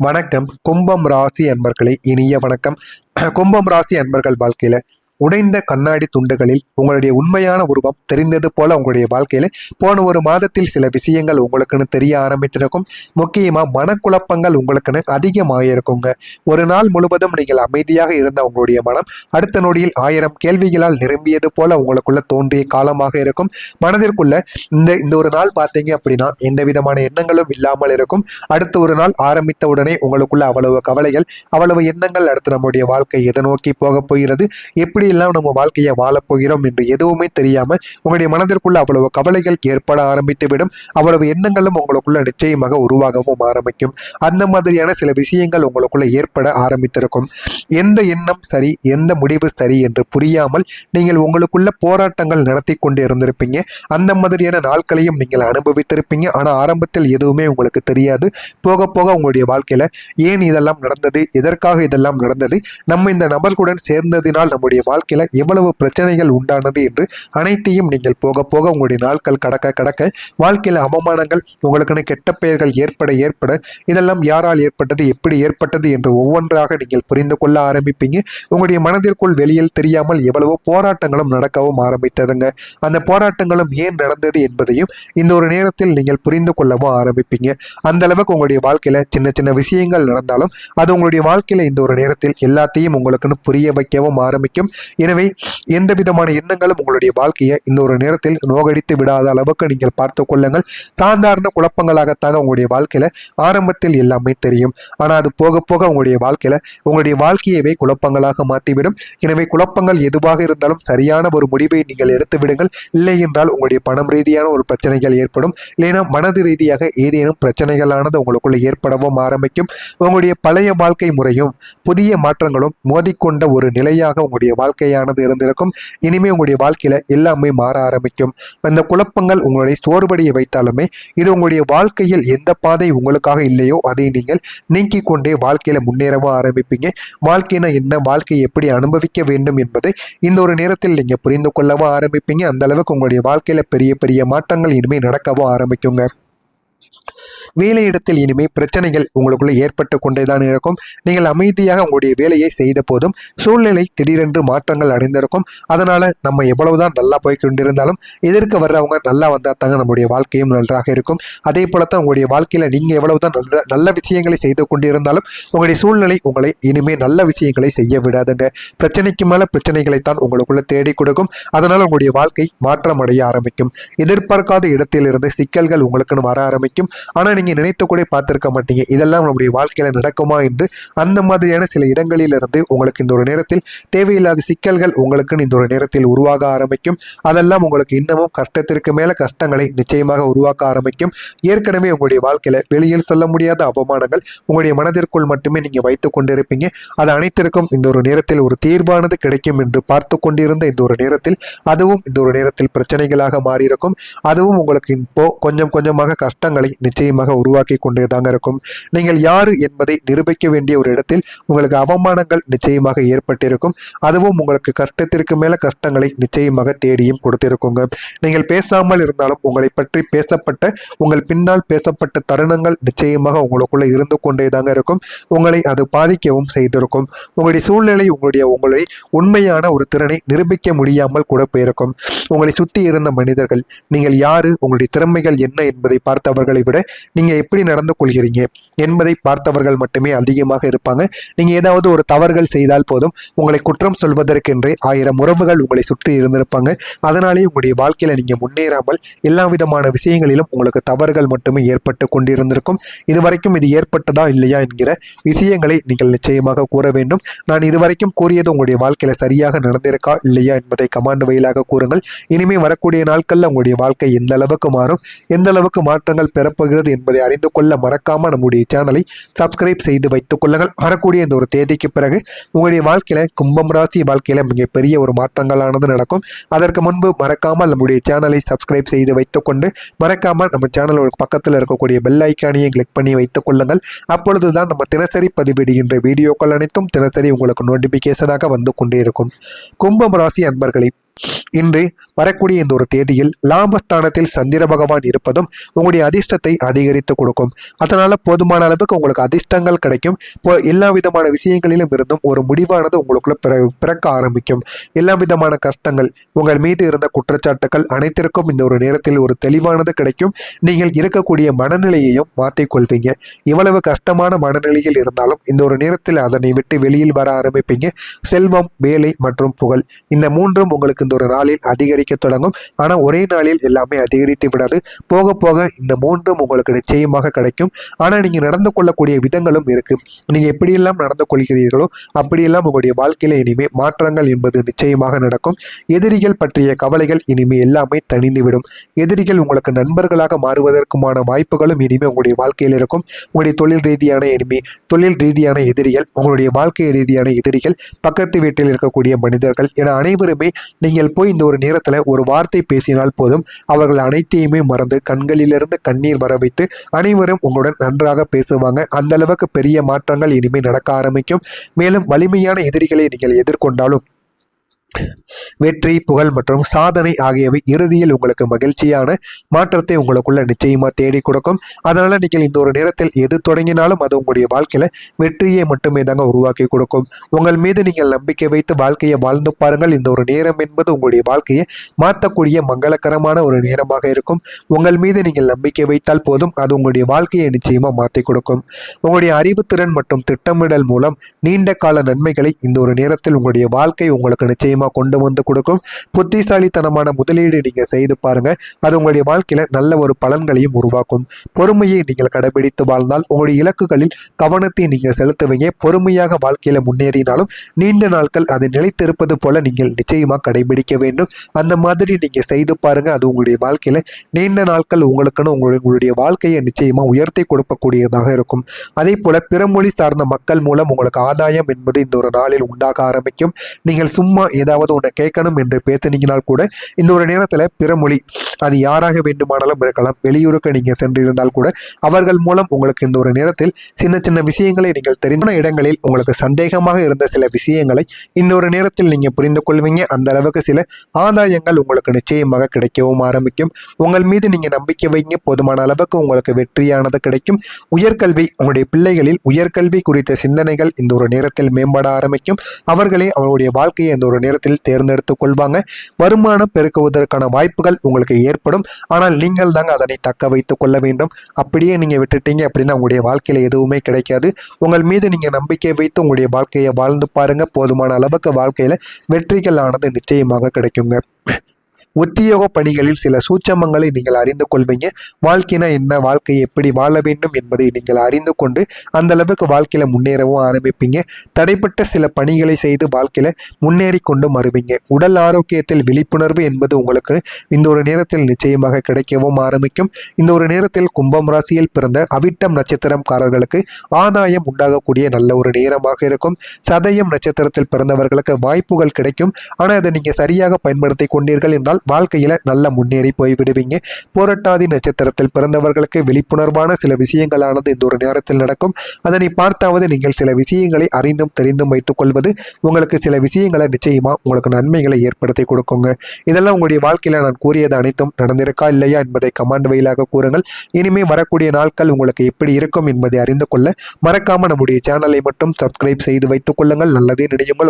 வணக்கம். கும்பம் ராசி அன்பர்களே, இனிய வணக்கம். கும்பம் ராசி அன்பர்கள் வாழ்க்கையில உடைந்த கண்ணாடி துண்டுகளில் உங்களுடைய உண்மையான உருவம் தெரிந்தது போல உங்களுடைய வாழ்க்கையில போன ஒரு மாதத்தில் சில விஷயங்கள் உங்களுக்குன்னு தெரிய ஆரம்பித்திருக்கும். முக்கியமா மனக்குழப்பங்கள் உங்களுக்குன்னு அதிகமாயிருக்குங்க. ஒரு நாள் முழுவதும் நீங்கள் அமைதியாக இருந்த உங்களுடைய மனம் அடுத்த நொடியில் 1000 கேள்விகளால் நிரம்பியது போல உங்களுக்குள்ள தோன்றிய காலமாக இருக்கும். மனதிற்குள்ள இந்த ஒரு நாள் பார்த்தீங்க அப்படின்னா எந்த விதமான எண்ணங்களும் இல்லாமல் இருக்கும். அடுத்த ஒரு நாள் ஆரம்பித்த உடனே உங்களுக்குள்ள அவ்வளவு கவலைகள், அவ்வளவு எண்ணங்கள், அடுத்து நம்முடைய வாழ்க்கை எதை நோக்கி போக போகிறது, எப்படி எல்லாம் நம்ம வாழ்க்கையை வாழப் போகிறோம் என்று எதுவுமே தெரியாம உங்களுடைய மனதிற்குள்ள அவ்வளவு கவலைகள் ஏற்பட ஆரம்பித்துவிடும். அவ்வளவு எண்ணங்களும் உங்களுக்குள்ள நிச்சயமாக உருவாகவும் ஆரம்பிக்கும். அந்த மாதிரியான சில விஷயங்கள் உங்களுக்குள்ள ஏற்பட ஆரம்பித்திருக்கும். எந்த எண்ணம் சரி, எந்த முடிவு சரி என்று புரியாமல் நீங்கள் உங்களுக்குள்ள போராட்டங்கள் நடத்தி கொண்டு இருந்திருப்பீங்க. அந்த மாதிரியான நாட்களையும் நீங்கள் அனுபவித்திருப்பீங்க. ஆனா ஆரம்பத்தில் எதுவுமே உங்களுக்கு தெரியாது. போக போக உங்களுடைய வாழ்க்கையில ஏன் இதெல்லாம் நடந்தது, எதற்காக இதெல்லாம் நடந்தது, நம்ம இந்த நபர்களுடன் சேர்ந்ததினால் நம்முடைய வாழ்க்கையில எவ்வளவு பிரச்சனைகள் உண்டானது என்று அனைத்தையும் நீங்கள் போக போக உங்களுடைய நாட்கள் கடக்க கடக்க வாழ்க்கையில அவமானங்கள், உங்களுக்கான கெட்ட பெயர்கள் ஏற்பட இதெல்லாம் யாரால் ஏற்பட்டது, எப்படி ஏற்பட்டது என்று ஒவ்வொன்றாக நீங்கள் புரிந்து கொள்ள ஆரம்பிப்பீங்க. உங்களுடைய மனதிற்குள் வெளியில் தெரியாமல் எவ்வளவோ போராட்டங்களும் நடக்கவும் ஆரம்பித்ததுங்க. அந்த போராட்டங்களும் ஏன் நடந்தது என்பதையும் இந்த ஒரு நேரத்தில் நீங்கள் புரிந்து கொள்ளவும் ஆரம்பிப்பீங்க. அந்த அளவுக்கு உங்களுடைய வாழ்க்கையில சின்ன சின்ன விஷயங்கள் நடந்தாலும் அது உங்களுடைய வாழ்க்கையில இந்த ஒரு நேரத்தில் எல்லாத்தையும் உங்களுக்குன்னு புரிய வைக்கவும் ஆரம்பிக்கும். எனவே எந்த விதமான எண்ணங்களும் உங்களுடைய வாழ்க்கையை இந்த ஒரு நேரத்தில் நோகடித்து விடாத அளவுக்கு நீங்கள் பார்த்து கொள்ளுங்கள். சாதாரண குழப்பங்களாகத்தாக உங்களுடைய வாழ்க்கையில ஆரம்பத்தில் எல்லாமே தெரியும். ஆனா அது போக போக உங்களுடைய வாழ்க்கையவே குழப்பங்களாக மாற்றிவிடும். எனவே குழப்பங்கள் எதுவாக இருந்தாலும் சரியான ஒரு முடிவை நீங்கள் எடுத்து விடுங்கள். இல்லை என்றால் உங்களுடைய பணம் ரீதியான ஒரு பிரச்சனைகள் ஏற்படும். இல்லைன்னா மனது ரீதியாக ஏதேனும் பிரச்சனைகளானது உங்களுக்குள்ள ஏற்படவும் ஆரம்பிக்கும். உங்களுடைய பழைய வாழ்க்கை முறையும் புதிய மாற்றங்களும் மோதிக்கொண்ட ஒரு நிலையாக உங்களுடைய வாழ்க்கையானது இருந்திருக்கும். இனிமே உங்களுடைய வாழ்க்கையில எல்லாமே மாற ஆரம்பிக்கும். அந்த குழப்பங்கள் உங்களை சோர்வடைய வைத்தாலுமே இது உங்களுடைய வாழ்க்கையில் எந்த பாதை உங்களுக்காக இல்லையோ அதை நீங்கள் நீக்கிக் கொண்டே வாழ்க்கையில முன்னேறவும் ஆரம்பிப்பீங்க. வாழ்க்கைனா என்ன, வாழ்க்கையை எப்படி அனுபவிக்க வேண்டும் என்பதை இந்த ஒரு நேரத்தில் நீங்க புரிந்து கொள்ளவும் ஆரம்பிப்பீங்க. அந்த அளவுக்கு உங்களுடைய வாழ்க்கையில பெரிய பெரிய மாற்றங்கள் இனிமே நடக்கவும் ஆரம்பிக்குங்க. வேலையிடத்தில் இனிமே பிரச்சனைகள் உங்களுக்குள்ள ஏற்பட்டு கொண்டேதான் இருக்கும். நீங்கள் அமைதியாக உங்களுடைய வேலையை செய்த போதும் சூழ்நிலை திடீரென்று மாற்றங்கள் அடைந்திருக்கும். அதனால நம்ம எவ்வளவுதான் நல்லா போய் கொண்டிருந்தாலும் எதிர்க்க வர்றவங்க நல்லா வந்தா தாங்க நம்முடைய வாழ்க்கையும் நன்றாக இருக்கும். அதே போலத்தான் உங்களுடைய வாழ்க்கையில நீங்க எவ்வளவுதான் நல்ல விஷயங்களை செய்து கொண்டிருந்தாலும் உங்களுடைய சூழ்நிலை உங்களை இனிமே நல்ல விஷயங்களை செய்ய விடாதுங்க. பிரச்சனைக்கு மேல பிரச்சனைகளைத்தான் உங்களுக்குள்ள தேடி கொடுக்கும். அதனால உங்களுடைய வாழ்க்கை மாற்றம் அடைய ஆரம்பிக்கும். எதிர்பார்க்காத இடத்திலிருந்து சிக்கல்கள் உங்களுக்குன்னு வர ஆரம்பிக்கும். ஆனா நீங்க நினைத்து கூட பார்த்திருக்க மாட்டீங்க இதெல்லாம் நம்முடைய வாழ்க்கையில நடக்குமா என்று. அந்த மாதிரியான சில இடங்களிலிருந்து உங்களுக்கு இந்த ஒரு நேரத்தில் தேவையில்லாத சிக்கல்கள் உங்களுக்குன்னு இந்த ஒரு நேரத்தில் உருவாக ஆரம்பிக்கும். அதெல்லாம் உங்களுக்கு இன்னமும் கஷ்டத்திற்கு மேல கஷ்டங்களை நிச்சயமாக உருவாக்க ஆரம்பிக்கும். ஏற்கனவே உங்களுடைய வாழ்க்கையில வெளியில் சொல்ல முடியாத அவமானங்கள் உங்களுடைய மனதிற்குள் மட்டுமே நீங்க வைத்துக் கொண்டிருப்பீங்க. அது அனைத்திற்கும் இந்த ஒரு நேரத்தில் ஒரு தீர்வானது கிடைக்கும் என்று பார்த்து கொண்டிருந்த இந்த ஒரு நேரத்தில் அதுவும் இந்த ஒரு நேரத்தில் பிரச்சனைகளாக மாறியிருக்கும். அதுவும் உங்களுக்கு இப்போ கொஞ்சம் கொஞ்சமாக கஷ்டங்களை நிச்சயமாக உருவாக்கி கொண்டே தாங்க இருக்கும். நீங்கள் யாரு என்பதை நிரூபிக்க வேண்டிய ஒரு இடத்தில் உங்களுக்கு அவமானங்கள் நிச்சயமாக ஏற்பட்டிருக்கும். அதுவும் உங்களுக்கு கஷ்டத்திற்கு மேல கஷ்டங்களை நிச்சயமாக தேடியும் கொடுத்திருக்குங்க. நீங்கள் பேசாமல் இருந்தாலும் உங்களை பற்றி பேசப்பட்ட, உங்கள் பின்னால் பேசப்பட்ட தருணங்கள் நிச்சயமாக உங்களுக்குள்ள இருந்து கொண்டே தாங்க இருக்கும். உங்களை அது பாதிக்கவும் செய்திருக்கும். உங்களுடைய சூழ்நிலை உங்களை உண்மையான ஒரு திறனை நிரூபிக்க முடியாமல் கூட போயிருக்கும். உங்களை சுற்றி இருந்த மனிதர்கள் நீங்கள் யாரு, உங்களுடைய திறமைகள் என்ன என்பதை பார்த்தவர்களை விட நீங்க எப்படி நடந்து கொள்கிறீங்க என்பதை பார்த்தவர்கள் மட்டுமே அதிகமாக இருப்பாங்க. நீங்க ஏதாவது ஒரு தவறுகள் செய்தால் போதும் உங்களை குற்றம் சொல்வதற்கென்றே 1000 உறவுகள் உங்களை சுற்றி இருந்திருப்பாங்க. அதனாலே உங்களுடைய வாழ்க்கையில நீங்க முன்னேறாமல் எல்லா விதமான விஷயங்களிலும் உங்களுக்கு தவறுகள் மட்டுமே ஏற்பட்டு கொண்டிருந்திருக்கும். இதுவரைக்கும் இது ஏற்பட்டதா இல்லையா என்கிற விஷயங்களை நீங்கள் நிச்சயமாக கூற வேண்டும். நான் இதுவரைக்கும் கூறியது உங்களுடைய வாழ்க்கையில சரியாக நடந்திருக்கா இல்லையா என்பதை கமெண்ட் வழியாக கூறுங்கள். இனிமே வரக்கூடிய நாட்கள்ல உங்களுடைய வாழ்க்கை எந்த அளவுக்கு மாறும், எந்த அளவுக்கு மாற்றங்கள் பெறப்போகிறது என்பதை அறிந்து கொள்ள மறக்காம நம்முடைய சேனலை சப்ஸ்கிரைப் செய்து வைத்துக் கொள்ளுங்கள். வரக்கூடிய இந்த ஒரு தேதிக்கு பிறகு உங்களுடைய வாழ்க்கையில கும்பம் ராசி வாழ்க்கையில மிகப்பெரிய ஒரு மாற்றங்களானது நடக்கும். அதற்கு முன்பு மறக்காமல் நம்முடைய சேனலை சப்ஸ்கிரைப் செய்து வைத்துக்கொண்டு மறக்காம நம்ம சேனல் பக்கத்தில் இருக்கக்கூடிய பெல் ஐக்கானையை கிளிக் பண்ணி வைத்துக் கொள்ளுங்கள். அப்பொழுதுதான் நம்ம தினசரி பதிவிடுகின்ற வீடியோக்கள் அனைத்தும் தினசரி உங்களுக்கு நோட்டிபிகேஷனாக வந்து கொண்டே இருக்கும். கும்பம் ராசி அன்பர்களை இன்று வரக்கூடிய இந்த ஒரு தேதியில் லாபஸ்தானத்தில் சந்திர பகவான் இருப்பதும் உங்களுடைய அதிர்ஷ்டத்தை அதிகரித்து கொடுக்கும். அதனால போதுமான அளவுக்கு உங்களுக்கு அதிர்ஷ்டங்கள் கிடைக்கும். இப்போ எல்லா விதமான விஷயங்களிலும் இருந்தும் ஒரு முடிவானது உங்களுக்குள்ள பிறக்க ஆரம்பிக்கும். எல்லா விதமான கஷ்டங்கள், உங்கள் மீது இருந்த குற்றச்சாட்டுகள் அனைத்திற்கும் இந்த ஒரு நேரத்தில் ஒரு தெளிவானது கிடைக்கும். நீங்கள் இருக்கக்கூடிய மனநிலையையும் மாற்றிக்கொள்வீங்க. இவ்வளவு கஷ்டமான மனநிலையில் இருந்தாலும் இந்த ஒரு நேரத்தில் அதனை விட்டு வெளியில் வர ஆரம்பிப்பீங்க. செல்வம், வேலை மற்றும் புகழ், இந்த மூன்றும் உங்களுக்கு இந்த ஒரு நாளில் அதிகரிக்க தொடங்கும். ஆனா ஒரே நாளில் எல்லாமே அதிகரித்து விடாது. போக போக இந்த மூன்றும் உங்களுக்கு நிச்சயமாக கிடைக்கும். ஆனா நீங்க நடந்து கொள்ளக்கூடிய விதங்களும் இருக்கு. நீங்க எப்படியெல்லாம் நடந்து கொள்கிறீர்களோ அப்படியெல்லாம் உங்களுடைய வாழ்க்கையில இனிமே மாற்றங்கள் என்பது நிச்சயமாக நடக்கும். எதிரிகள் பற்றிய கவலைகள் இனிமே எல்லாமே தணிந்துவிடும். எதிரிகள் உங்களுக்கு நண்பர்களாக மாறுவதற்குமான வாய்ப்புகளும் இனிமே உங்களுடைய வாழ்க்கையில் இருக்கும். உங்களுடைய தொழில் ரீதியான எதிரிகள், உங்களுடைய வாழ்க்கை ரீதியான எதிரிகள், பக்கத்து வீட்டில் இருக்கக்கூடிய மனிதர்கள் என அனைவருமே நீங்கள் போய் இந்த ஒரு நேரத்துல ஒரு வார்த்தை பேசினால் போதும், அவர்கள் அனைத்தையுமே மறந்து கண்களிலிருந்து கண்ணீர் வர வைத்து அனைவரும் உங்களுடன் நன்றாக பேசுவாங்க. அந்த அளவுக்கு பெரிய மாற்றங்கள் இனிமேல் நடக்க ஆரம்பிக்கும். மேலும் வலிமையான எதிரிகளை நீங்கள் எதிர்கொண்டாலும் வெற்றி, புகழ் மற்றும் சாதனை ஆகியவை இறுதியில் உங்களுக்கு மகிழ்ச்சியான மாற்றத்தை உங்களுக்குள்ள நிச்சயமா தேடி கொடுக்கும். அதனால நீங்கள் இந்த ஒரு நேரத்தில் எது தொடங்கினாலும் அது உங்களுடைய வாழ்க்கையில வெற்றியை மட்டுமே தாங்க உருவாக்கி கொடுக்கும். உங்கள் மீது நீங்கள் நம்பிக்கை வைத்து வாழ்க்கையை வாழ்ந்து பாருங்கள். இந்த ஒரு நேரம் என்பது உங்களுடைய வாழ்க்கையை மாற்றக்கூடிய மங்களகரமான ஒரு நேரமாக இருக்கும். உங்கள் மீது நீங்கள் நம்பிக்கை வைத்தால் போதும், அது உங்களுடைய வாழ்க்கையை நிச்சயமா மாற்றி கொடுக்கும். உங்களுடைய அறிவுத்திறன் மற்றும் திட்டமிடல் மூலம் நீண்ட கால நன்மைகளை இந்த ஒரு நேரத்தில் உங்களுடைய வாழ்க்கை உங்களுக்கு நிச்சயமா கொண்டு வந்து கொடுக்கும். புத்திசாலித்தனமான முதலீடு நீங்க செய்து பாருங்க. அது உங்களுடைய வாழ்க்கையில நல்ல ஒரு பலன்களையும் உருவாக்கும். பொறுமையை நீங்கள் கடைபிடித்து வாழ்ந்தால் உங்களுடைய இலக்குகளில் கவனத்தை நீங்க செலுத்துவீங்க. பொறுமையாக வாழ்க்கையில முன்னேறினாலும் நீண்ட நாட்கள் அதை நிலைத்திருப்பது போல நீங்கள் நிச்சயமா கடைபிடிக்க வேண்டும். அந்த மாதிரி நீங்க செய்து பாருங்க. அது உங்களுடைய வாழ்க்கையில நீண்ட நாட்கள் உங்களுக்குன்னு உங்களுடைய வாழ்க்கையை நிச்சயமா உயர்த்தி கொடுக்கக்கூடியதாக இருக்கும். அதே போல பிறமொழி சார்ந்த மக்கள் மூலம் உங்களுக்கு ஆதாயம் என்பது இந்த ஒரு நாளில் உண்டாக ஆரம்பிக்கும். நீங்கள் சும்மா ஏதாவது ஒன்று கேட்கணும் என்று பேசினீங்கனால் கூட இந்த ஒரு நேரத்தில் பிறமொழி, அது யாராக வேண்டுமானாலும் இருக்கலாம், வெளியூருக்கு நீங்கள் சென்றிருந்தால் கூட அவர்கள் மூலம் உங்களுக்கு இந்த ஒரு நேரத்தில் சின்ன சின்ன விஷயங்களை நீங்கள் தெரிந்த இடங்களில் உங்களுக்கு சந்தேகமாக இருந்த சில விஷயங்களை இந்த ஒரு நேரத்தில் நீங்கள் புரிந்து கொள்வீங்க. அந்த அளவுக்கு சில ஆதாயங்கள் உங்களுக்கு நிச்சயமாக கிடைக்கவும் ஆரம்பிக்கும். உங்கள் மீது நீங்கள் நம்பிக்கை வைங்க. போதுமான அளவுக்கு உங்களுக்கு வெற்றியானது கிடைக்கும். உயர்கல்வி, உங்களுடைய பிள்ளைகளில் உயர்கல்வி குறித்த சிந்தனைகள் இந்த ஒரு நேரத்தில் மேம்பட ஆரம்பிக்கும். அவர்களே அவருடைய வாழ்க்கையை இந்த ஒரு நேரத்தில் தேர்ந்தெடுத்துக் கொள்வாங்க. வருமானம் பெருக்குவதற்கான வாய்ப்புகள் உங்களுக்கு ஏற்படும். ஆனால் நீங்கள் தாங்க அதனை தக்க வைத்துக் கொள்ள வேண்டும். அப்படியே நீங்க விட்டுட்டீங்க அப்படின்னா உங்களுடைய வாழ்க்கையில எதுவுமே கிடைக்காது. உங்கள் மீது நீங்க நம்பிக்கை வைத்து உங்களுடைய வாழ்க்கையை வாழ்ந்து பாருங்க. போதுமான அளவுக்கு வாழ்க்கையில வெற்றிகள் ஆனது நிச்சயமாக கிடைக்குங்க. உத்தியோக பணிகளில் சில சூட்சமங்களை நீங்கள் அறிந்து கொள்வீங்க. வாழ்க்கைனா என்ன, வாழ்க்கையை எப்படி வாழ வேண்டும் என்பதை நீங்கள் அறிந்து கொண்டு அந்த அளவுக்கு வாழ்க்கையில முன்னேறவும் ஆரம்பிப்பீங்க. தடைப்பட்ட சில பணிகளை செய்து வாழ்க்கையில முன்னேறி கொண்டு வருவீங்க. உடல் ஆரோக்கியத்தில் விழிப்புணர்வு என்பது உங்களுக்கு இந்த ஒரு நேரத்தில் நிச்சயமாக கிடைக்கவும் ஆரம்பிக்கும். இந்த ஒரு நேரத்தில் கும்பம் ராசியில் பிறந்த அவிட்டம் நட்சத்திரம்காரர்களுக்கு ஆதாயம் உண்டாகக்கூடிய நல்ல ஒரு நேரமாக இருக்கும். சதயம் நட்சத்திரத்தில் பிறந்தவர்களுக்கு வாய்ப்புகள் கிடைக்கும். ஆனால் அதை நீங்க சரியாக பயன்படுத்தி கொண்டீர்கள் என்றால் வாழ்க்கையில நல்ல முன்னேறி போய்விடுவீங்க. புரட்டாதி நட்சத்திரத்தில் பிறந்தவர்களுக்கு விழிப்புணர்வான சில விஷயங்களானது இந்த ஒரு நேரத்தில் நடக்கும். அதனை பார்த்தாவது நீங்கள் சில விஷயங்களை அறிந்தும் தெரிந்தும் வைத்துக் கொள்வது உங்களுக்கு சில விஷயங்களை நிச்சயமா உங்களுக்கு நன்மைகளை ஏற்படுத்தி கொடுக்குங்க. இதெல்லாம் உங்களுடைய வாழ்க்கையில நான் கூறியது அனைத்தும் நடந்திருக்கா இல்லையா என்பதை கமெண்ட் வழியாக கூறுங்கள். இனிமே வரக்கூடிய நாட்கள் உங்களுக்கு எப்படி இருக்கும் என்பதை அறிந்து கொள்ள மறக்காம நம்முடைய சேனலை மட்டும் சப்ஸ்கிரைப் செய்து வைத்துக் கொள்ளுங்கள். நல்லதே நினையுங்கள்.